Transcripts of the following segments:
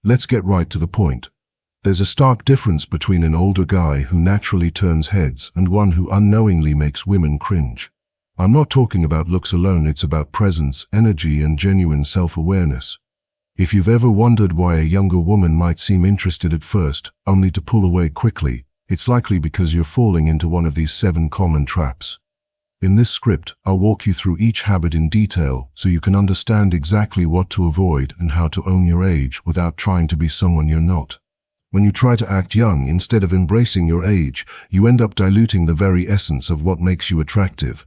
Let's get right to the point. There's a stark difference between an older guy who naturally turns heads and one who unknowingly makes women cringe. I'm not talking about looks alone, it's about presence, energy, and genuine self-awareness. If you've ever wondered why a younger woman might seem interested at first, only to pull away quickly, it's likely because you're falling into one of these 7 common traps. In this script, I'll walk you through each habit in detail so you can understand exactly what to avoid and how to own your age without trying to be someone you're not. When you try to act young instead of embracing your age, you end up diluting the very essence of what makes you attractive.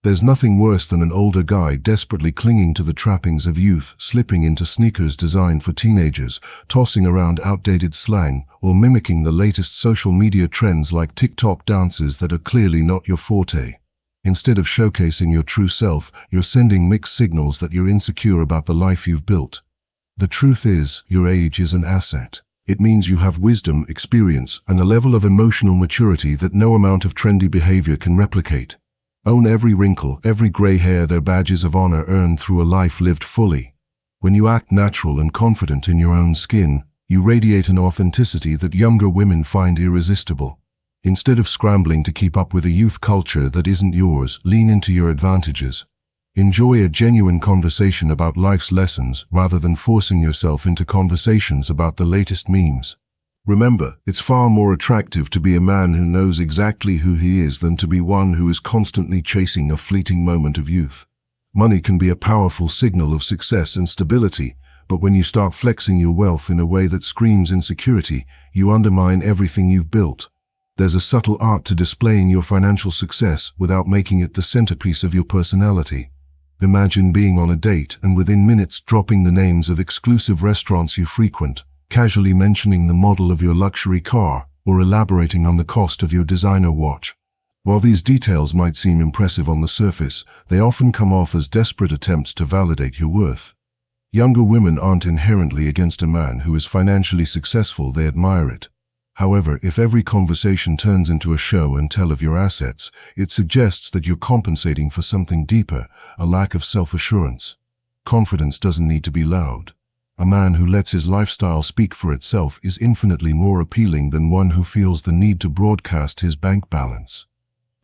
There's nothing worse than an older guy desperately clinging to the trappings of youth, slipping into sneakers designed for teenagers, tossing around outdated slang, or mimicking the latest social media trends like TikTok dances that are clearly not your forte. Instead of showcasing your true self, you're sending mixed signals that you're insecure about the life you've built. The truth is, your age is an asset. It means you have wisdom, experience, and a level of emotional maturity that no amount of trendy behavior can replicate. Own every wrinkle, every gray hair, they're badges of honor earned through a life lived fully. When you act natural and confident in your own skin, you radiate an authenticity that younger women find irresistible. Instead of scrambling to keep up with a youth culture that isn't yours, lean into your advantages. Enjoy a genuine conversation about life's lessons rather than forcing yourself into conversations about the latest memes. Remember, it's far more attractive to be a man who knows exactly who he is than to be one who is constantly chasing a fleeting moment of youth. Money can be a powerful signal of success and stability, but when you start flexing your wealth in a way that screams insecurity, you undermine everything you've built. There's a subtle art to displaying your financial success without making it the centerpiece of your personality. Imagine being on a date and within minutes dropping the names of exclusive restaurants you frequent, casually mentioning the model of your luxury car, or elaborating on the cost of your designer watch. While these details might seem impressive on the surface, they often come off as desperate attempts to validate your worth. Younger women aren't inherently against a man who is financially successful, they admire it. However, if every conversation turns into a show and tell of your assets, it suggests that you're compensating for something deeper, a lack of self-assurance. Confidence doesn't need to be loud. A man who lets his lifestyle speak for itself is infinitely more appealing than one who feels the need to broadcast his bank balance.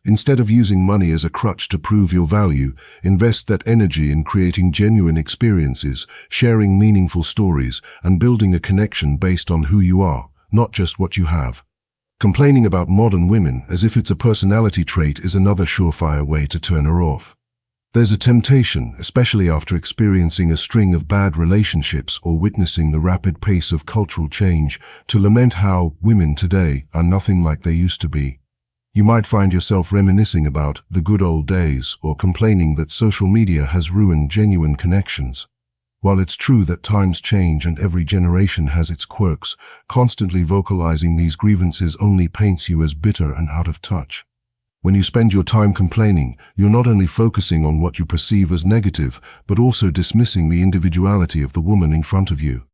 Instead of using money as a crutch to prove your value, invest that energy in creating genuine experiences, sharing meaningful stories, and building a connection based on who you are, not just what you have. Complaining about modern women as if it's a personality trait is another surefire way to turn her off. There's a temptation, especially after experiencing a string of bad relationships or witnessing the rapid pace of cultural change, to lament how women today are nothing like they used to be. You might find yourself reminiscing about the good old days or complaining that social media has ruined genuine connections. While it's true that times change and every generation has its quirks, constantly vocalizing these grievances only paints you as bitter and out of touch. When you spend your time complaining, you're not only focusing on what you perceive as negative, but also dismissing the individuality of the woman in front of you.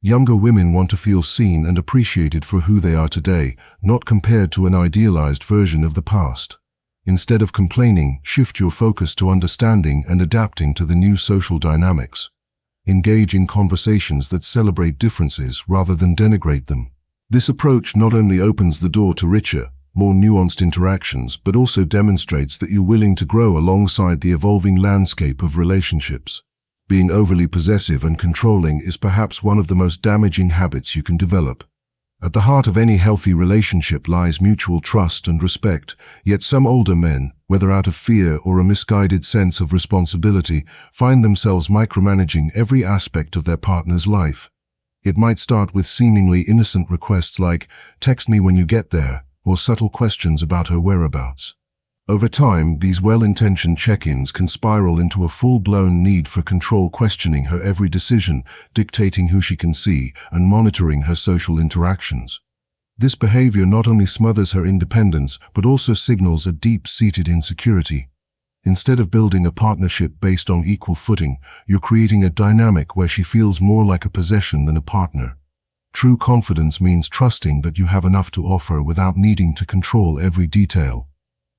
Younger women want to feel seen and appreciated for who they are today, not compared to an idealized version of the past. Instead of complaining, shift your focus to understanding and adapting to the new social dynamics. Engage in conversations that celebrate differences rather than denigrate them. This approach not only opens the door to richer, more nuanced interactions, but also demonstrates that you're willing to grow alongside the evolving landscape of relationships. Being overly possessive and controlling is perhaps one of the most damaging habits you can develop. At the heart of any healthy relationship lies mutual trust and respect, yet some older men, whether out of fear or a misguided sense of responsibility, find themselves micromanaging every aspect of their partner's life. It might start with seemingly innocent requests like, "Text me when you get there," or subtle questions about her whereabouts. Over time, these well-intentioned check-ins can spiral into a full-blown need for control, questioning her every decision, dictating who she can see, and monitoring her social interactions. This behavior not only smothers her independence, but also signals a deep-seated insecurity. Instead of building a partnership based on equal footing, you're creating a dynamic where she feels more like a possession than a partner. True confidence means trusting that you have enough to offer without needing to control every detail.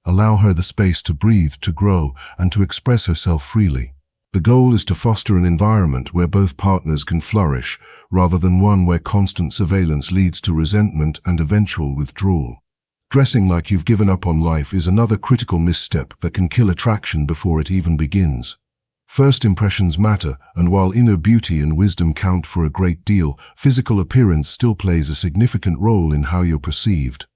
Allow her the space to breathe, to grow, and to express herself freely. The goal is to foster an environment where both partners can flourish, rather than one where constant surveillance leads to resentment and eventual withdrawal. Dressing like you've given up on life is another critical misstep that can kill attraction before it even begins. First impressions matter, and while inner beauty and wisdom count for a great deal, physical appearance still plays a significant role in how you're perceived.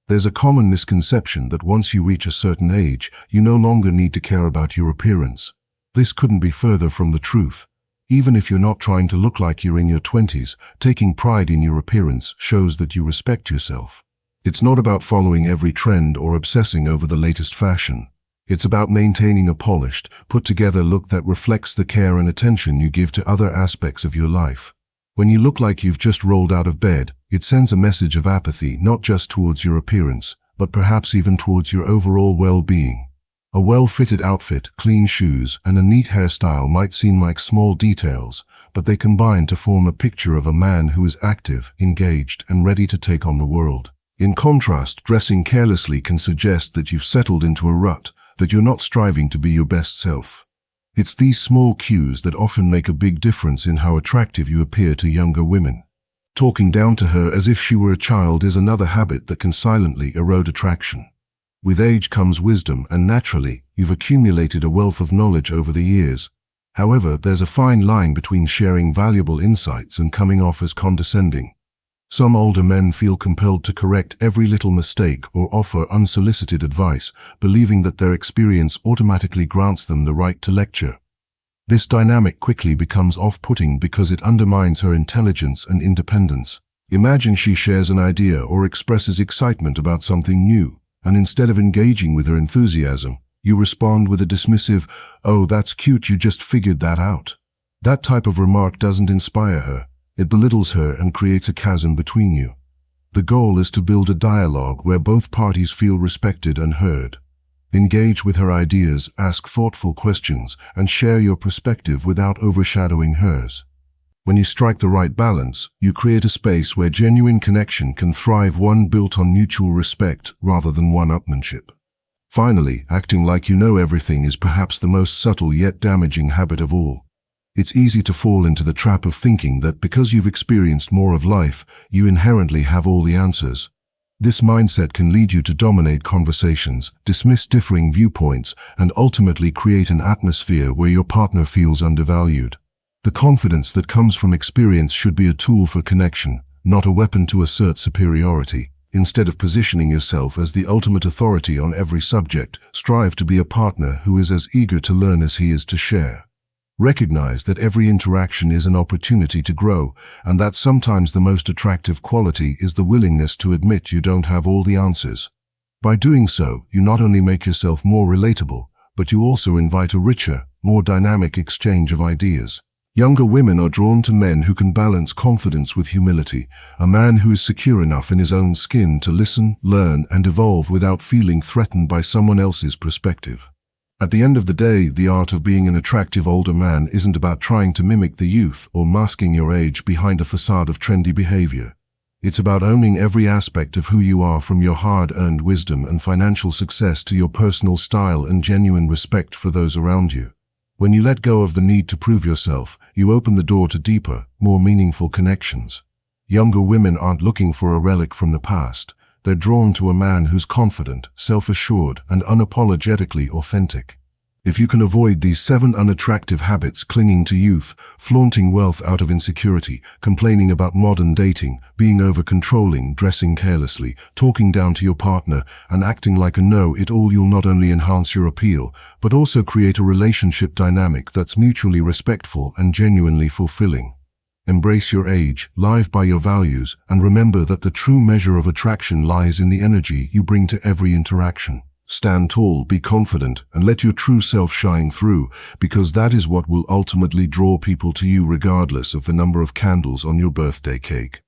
There's a common misconception that once you reach a certain age, you no longer need to care about your appearance. This couldn't be further from the truth. Even if you're not trying to look like you're in your 20s, taking pride in your appearance shows that you respect yourself. It's not about following every trend or obsessing over the latest fashion. It's about maintaining a polished, put-together look that reflects the care and attention you give to other aspects of your life. When you look like you've just rolled out of bed, it sends a message of apathy not just towards your appearance, but perhaps even towards your overall well-being. A well-fitted outfit, clean shoes, and a neat hairstyle might seem like small details, but they combine to form a picture of a man who is active, engaged, and ready to take on the world. In contrast, dressing carelessly can suggest that you've settled into a rut, that you're not striving to be your best self. It's these small cues that often make a big difference in how attractive you appear to younger women. Talking down to her as if she were a child is another habit that can silently erode attraction. With age comes wisdom, and naturally, you've accumulated a wealth of knowledge over the years. However, there's a fine line between sharing valuable insights and coming off as condescending. Some older men feel compelled to correct every little mistake or offer unsolicited advice, believing that their experience automatically grants them the right to lecture. This dynamic quickly becomes off-putting because it undermines her intelligence and independence. Imagine she shares an idea or expresses excitement about something new, and instead of engaging with her enthusiasm, you respond with a dismissive, "Oh, that's cute, you just figured that out." That type of remark doesn't inspire her. It belittles her and creates a chasm between you. The goal is to build a dialogue where both parties feel respected and heard. Engage with her ideas, ask thoughtful questions, and share your perspective without overshadowing hers. When you strike the right balance, you create a space where genuine connection can thrive, one built on mutual respect rather than one-upmanship. Finally, acting like you know everything is perhaps the most subtle yet damaging habit of all. It's easy to fall into the trap of thinking that because you've experienced more of life, you inherently have all the answers. This mindset can lead you to dominate conversations, dismiss differing viewpoints, and ultimately create an atmosphere where your partner feels undervalued. The confidence that comes from experience should be a tool for connection, not a weapon to assert superiority. Instead of positioning yourself as the ultimate authority on every subject, strive to be a partner who is as eager to learn as he is to share. Recognize that every interaction is an opportunity to grow, and that sometimes the most attractive quality is the willingness to admit you don't have all the answers. By doing so, you not only make yourself more relatable, but you also invite a richer, more dynamic exchange of ideas. Younger women are drawn to men who can balance confidence with humility, a man who is secure enough in his own skin to listen, learn, and evolve without feeling threatened by someone else's perspective. At the end of the day, the art of being an attractive older man isn't about trying to mimic the youth or masking your age behind a facade of trendy behavior. It's about owning every aspect of who you are, from your hard-earned wisdom and financial success to your personal style and genuine respect for those around you. When you let go of the need to prove yourself, you open the door to deeper, more meaningful connections. Younger women aren't looking for a relic from the past. They're drawn to a man who's confident, self-assured, and unapologetically authentic. If you can avoid these 7 unattractive habits: clinging to youth, flaunting wealth out of insecurity, complaining about modern dating, being over-controlling, dressing carelessly, talking down to your partner, and acting like a know-it-all, you'll not only enhance your appeal, but also create a relationship dynamic that's mutually respectful and genuinely fulfilling. Embrace your age, live by your values, and remember that the true measure of attraction lies in the energy you bring to every interaction. Stand tall, be confident, and let your true self shine through, because that is what will ultimately draw people to you regardless of the number of candles on your birthday cake.